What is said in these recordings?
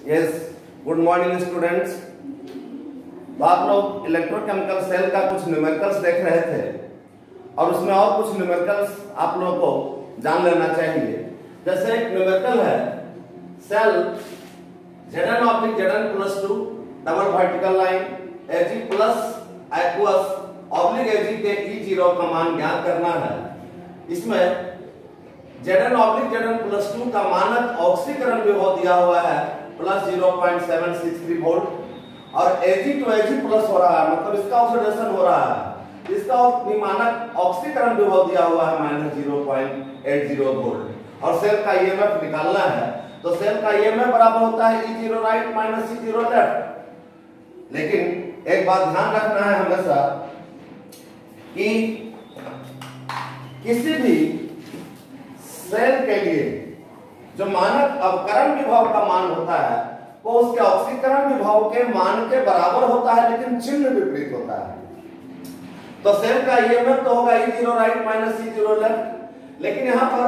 Yes, good morning students. तो आप लोग इलेक्ट्रोकेमिकल सेल का कुछ न्यूमेरिकल्स देख रहे थे और उसमें और कुछ न्यूमेरिकल्स आप लोगों को जान लेना चाहिए। जैसे एक न्यूमेरिकल है cell Zn/Zn + 2 double vertical line Ag plus aqueous oblique Ag के E0 का मान ज्ञात करना है। इसमें Zn/Zn + 2 का मानक ऑक्सीकरण विभव दिया हुआ है प्लस 0.763 वोल्ट और Ag to Ag प्लस हो रहा है, मतलब इसका ऑक्सीडेशन हो रहा है। इसका मानक ऑक्सीकरण विभव दिया हुआ है -0.80 वोल्ट और सेल का ईएमएफ निकालना है। तो सेल का ईएमएफ बराबर होता है E0 राइट -E0 लेफ्ट। लेकिन एक बात ध्यान रखना है हमेशा कि किसी भी सेल के लिए जो मानक अवकरण विभव का मान होता है वो उसके ऑक्सीकरण विभव के मान के बराबर होता है, लेकिन चिन्ह विपरीत होता है। तो सेल का ईएमएफ तो होगा E0 राइट -E0 लेफ्ट, लेकिन यहाँ पर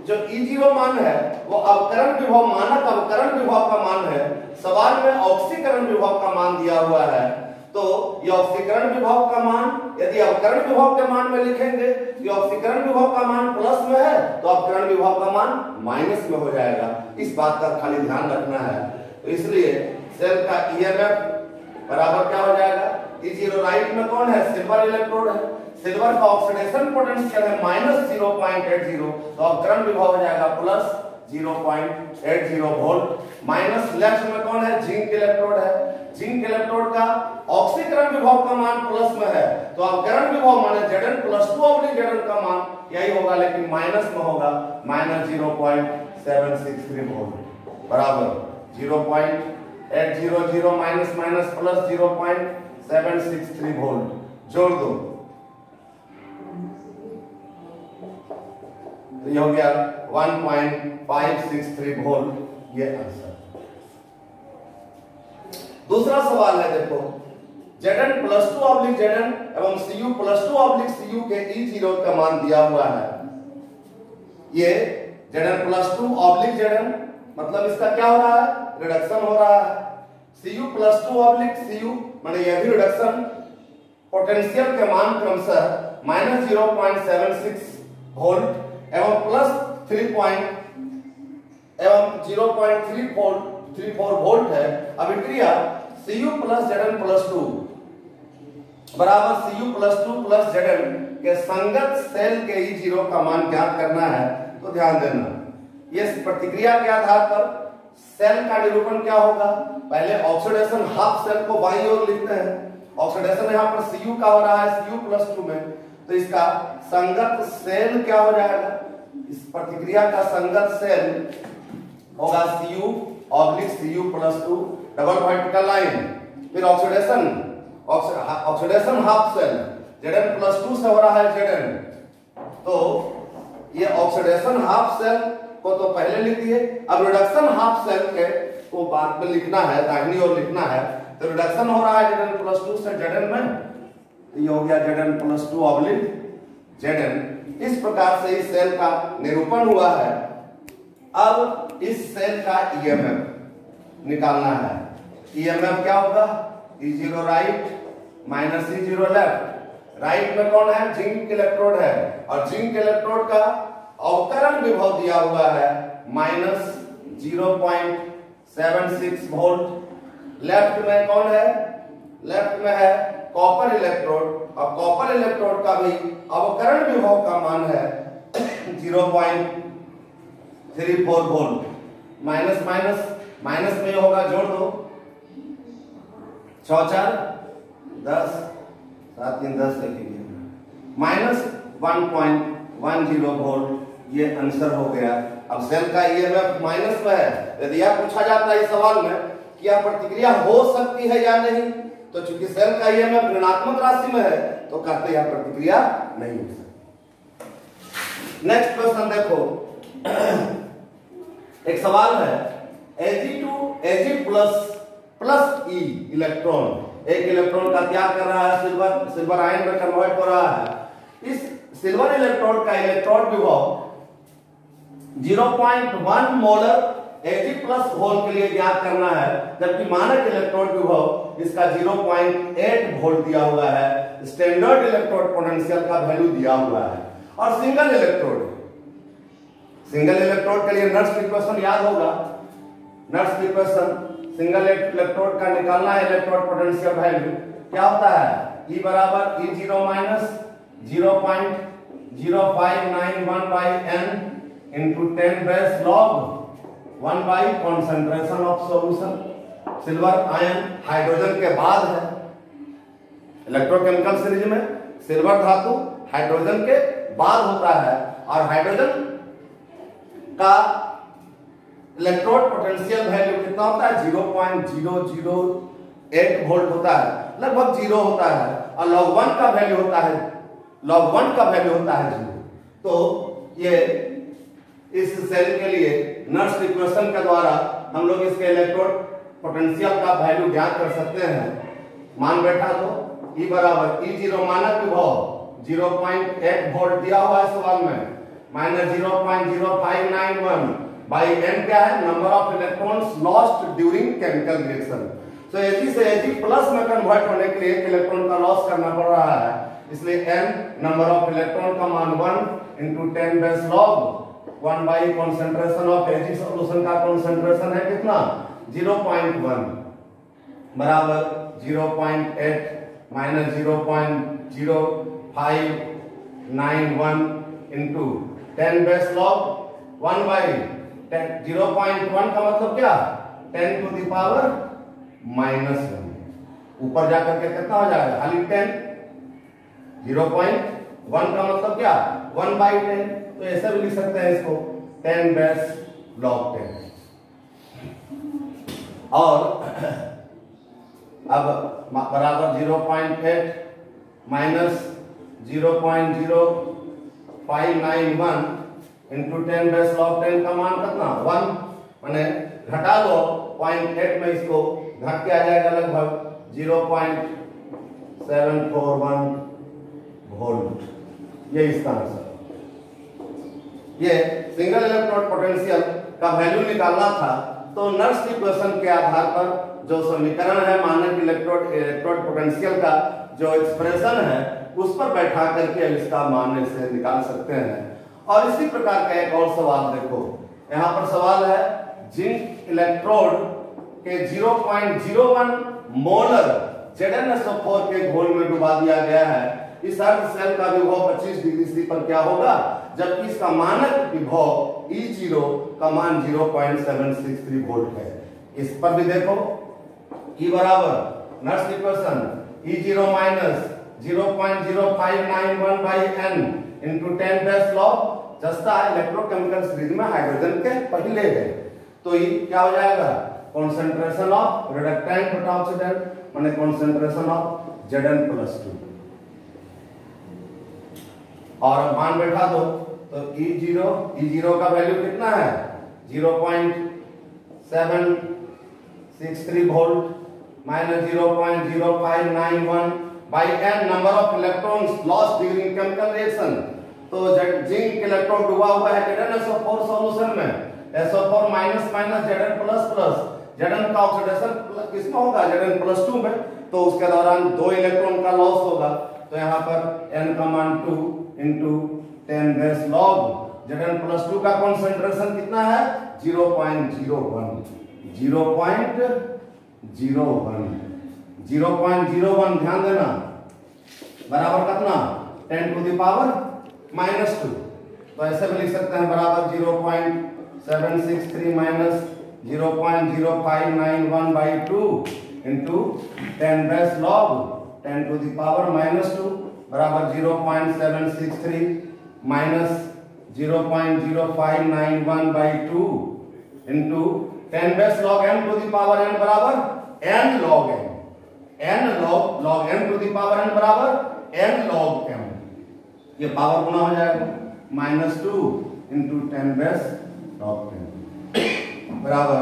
जो E0 मान है वो अवकरण विभव मानक अवकरण विभव का मान है। सवाल में ऑक्सीकरण विभव का मान दिया हुआ है, तो ये ऑक्सीकरण विभव का मान यदि अवकरण विभव के मान में लिखेंगे, ये ऑक्सीकरण विभव का मान प्लस में है तो अवकरण विभव का मान माइनस में हो जाएगा। इस बात का खाली ध्यान रखना है। तो इसलिए सेल का ईएमएफ बराबर क्या हो जाएगा, E0 राइट में कौन है, सिल्वर इलेक्ट्रोड है। सिल्वर का ऑक्सीडेशन पोटेंशियल है -0.80, तो अवकरण विभव हो जाएगा प्लस 0.80 वोल्ट। माइनस लेफ्ट में कौन है, जिंक इलेक्ट्रोड है। जिंक इलेक्ट्रोड का ऑक्सीकरण विभव का मान प्लस में है, तो अवकरण विभव माने Zn + 2 Zn का मान यही होगा, लेकिन माइनस में होगा -0.763 वोल्ट बराबर 0.800 माइनस माइनस प्लस 0.763 वोल्ट। जोड़ दो तो ये हो गया 1.563 वोल्ट, ये आंसर। दूसरा सवाल है, देखो Zn + 2 Zn एवं Cu + 2 Cu के E0 का मान दिया हुआ है। ये Zn + 2 Zn मतलब इसका क्या हो रहा है, रिडक्शन हो रहा है। Cu + 2 Cu माने यह भी रिडक्शन। पोटेंशियल के मान क्रमशः -0.76 वोल्ट एवं प्लस 0.34 वोल्ट है। अभिक्रिया Cu + Zn + 2 बराबर Cu + 2 Zn के संगत सेल के E0 का मान ज्ञात करना है। तो ध्यान देना, ये प्रतिक्रिया के आधार पर सेल का निरूपण क्या होगा। पहले ऑक्सीडेशन हाफ सेल को बाईं ओर लिखते हैं। ऑक्सीडेशन यहाँ पर Cu का हो रहा है Cu + 2 में, तो इसका संगत सेल क्या हो जाएगा, इस प्रतिक्रिया का संगत सेल होगा Cu + 2 डबल वर्टिकल लाइन। फिर ऑक्सीडेशन हाफ सेल Zn + 2 से हो रहा है Zn, तो ये ऑक्सीडेशन हाफ सेल को तो पहले लिख दिए। अब रिडक्शन हाफ सेल के को बाद में लिखना है, दाहिनी ओर लिखना है। तो रिडक्शन हो रहा है Zn + 2 से Zn में, तो ये हो गया Zn + 2 Zn। इस प्रकार से इस सेल का निरूपण हुआ है। अब इस सेल का ईएमएफ निकालना है। ईएमएफ क्या होगा, E0 right -E0 left. Right में कौन है, जिंक इलेक्ट्रोड है और जिंक इलेक्ट्रोड का अवकरण विभव दिया हुआ है -0.76 वोल्ट। लेफ्ट में कौन है, लेफ्ट में है कॉपर इलेक्ट्रोड और कॉपर इलेक्ट्रोड का भी अवकरण विभव का मान है 0.34 वोल्ट। माइनस माइनस माइनस में होगा, जोड़ दो 6 4 10 7 3 10 लिखेंगे -1.10 वोल्ट, ये आंसर हो गया। अब सेल का ईएमएफ माइनस में है। यदि यह पूछा जाता है इस सवाल में कि यह प्रतिक्रिया हो सकती है या नहीं, तो चूंकि सेल का ईएमएफ ऋणात्मक राशि में है तो कहते हैं प्रतिक्रिया नहीं हो सकती। नेक्स्ट क्वेश्चन देखो, एक सवाल है Ag प्लस E इलेक्ट्रॉन, एक इलेक्ट्रॉन का त्याग कर रहा है, सिल्वर आयन में कन्वर्ट हो रहा है। इस सिल्वर इलेक्ट्रोड का इलेक्ट्रॉन विभव 0.1 मोलर Ag प्लस होल के लिए ज्ञात करना है, जबकि मानक इलेक्ट्रोड विभव इसका 0.8 वोल्ट दिया हुआ है, स्टैंडर्ड इलेक्ट्रोड पोटेंशियल का वैल्यू दिया हुआ है। और सिंगल इलेक्ट्रोड के लिए नर्स इक्वेशन याद होगा। नर्स इक्वेशन सिंगल इलेक्ट्रोड का निकालना है इलेक्ट्रोड पोटेंशियल वैल्यू, क्या होता है E बराबर E0 minus 0.0591 by n into 10 base log 1 by concentration of solution. Silver ion hydrogen के बाद है इलेक्ट्रोकेमिकल सीरीज में, सिल्वर धातु हाइड्रोजन के बाद होता है, और हाइड्रोजन का इलेक्ट्रोड पोटेंशियल वैल्यू कितना होता है 0.008 वोल्ट होता है, लगभग 0 होता है, और log 1 का वैल्यू होता है 0। तो ये इस सेल के लिए नर्स इक्वेशन के द्वारा हम लोग इसके इलेक्ट्रोड पोटेंशियल का वैल्यू ज्ञात कर सकते हैं। मान बैठा तो E बराबर E0 मानक विभव 0.8 वोल्ट दिया हुआ है सवाल में, माइनस 0.0591 बाई n क्या है number of electrons lost during chemical reaction. So Ag से Ag प्लस में कन्वर्ट होने के लिए एक इलेक्ट्रॉन का लॉस करना पड़ रहा है, इसलिए n नंबर ऑफ इलेक्ट्रॉन का मान 1 into 10 base log 1 by concentration of Ag solution का कॉन्सेंट्रेशन है कितना 0.1 बराबर 0.8 minus 0.0591 into 10 base log 1 by 0.1 का मतलब क्या 10 टू द पावर -1, ऊपर जाकर के कितना हो जाएगा खाली 10, 0.1 का मतलब क्या 1 बाई 10, तो ऐसे भी लिख सकते हैं इसको 10 बेस लॉग 10। और अब बराबर 0.8 माइनस 0.0591 इंटू 10 बेस लॉग 10 का मान कितना 1, माने घटा दो 0.8 में इसको घट के आ जाएगा लगभग 0.741 वोल्ट। ये इसका आंसर। ये सिंगल इलेक्ट्रोड पोटेंशियल का वैल्यू निकालना था, तो नर्स इक्वेशन के आधार पर जो समीकरण है मानक इलेक्ट्रोड पोटेंशियल का जो एक्सप्रेशन है उस पर बैठा करके इसका मान से निकाल सकते हैं। और इसी प्रकार का एक और सवाल देखो, यहाँ पर सवाल है जिंक इलेक्ट्रोड के 0.01 मोलर ZnSO4 के घोल में डुबा दिया गया है। इस अर्ध सेल का विभव 25 डिग्री सी पर क्या होगा, जबकि इसका मानक विभव E0 का मान 0.763 वोल्ट है। इस पर भी देखो E बराबर Nernst equation E0 minus 0.0591 by n into 10 base log, जस्ता इलेक्ट्रोकेमिकल सीरीज में हाइड्रोजन के पहले है, तो ये क्या हो जाएगा कॉन्सेंट्रेशन ऑफ रिडक्टेंट बटा ऑक्सीडेंट माने कॉन्सेंट्रेशन ऑफ Zn+2। और मान बैठा दो तो E0 का वैल्यू कितना है 0.763 volt minus 0.0591 by n number of electrons lost during chemical reaction. तो जिंक इलेक्ट्रॉन डूबा हुआ है ZnSO4 सॉल्यूशन में, SO4 minus minus Zn++, Zn का ऑक्सीडेशन किसमें होगा Zn+2 में, तो उसके दौरान 2 इलेक्ट्रॉन का लॉस होगा। तो यहाँ पर n का मान 2 इंटू 10 बेस लॉग Zn+2 का कॉन्सेंट्रेशन कितना है 0.01 ध्यान देना, बराबर कितना 10 टू द पावर -2, तो ऐसे भी लिख सकते हैं बराबर 0.763 minus 0.0591 by 2 into 10 base log 10 to the power -2 बराबर 0.763 minus 0.0591 by 2 into 10 base log m to the power n बराबर n log m, n log m to the power n बराबर n log m, ये power गुना हो जाएगा -2 into 10 base log m बराबर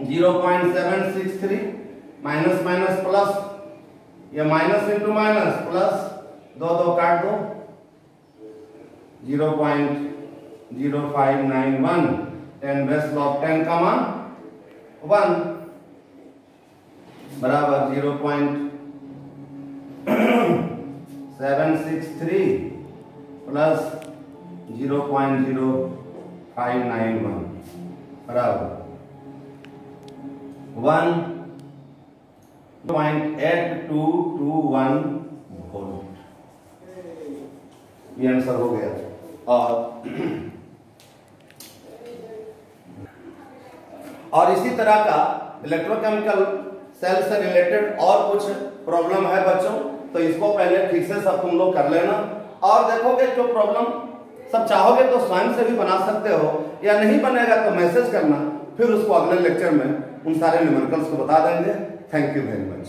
0.763 minus minus plus, ये minus into minus plus 2 काट दो 0.0591 10 बेस लॉग 10 का मान 1 बराबर 0.763 प्लस 0.0591 बराबर 1.8221 वोल्ट। ये आंसर हो गया। और इसी तरह का इलेक्ट्रोकेमिकल सेल से रिलेटेड और कुछ प्रॉब्लम है बच्चों, तो इसको पहले ठीक से सब तुम लोग कर लेना और देखोगे जो प्रॉब्लम सब चाहोगे तो स्वयं से भी बना सकते हो, या नहीं बनेगा तो मैसेज करना, फिर उसको अगले लेक्चर में उन सारे न्यूमेरिकल्स को बता देंगे। Thank you very much.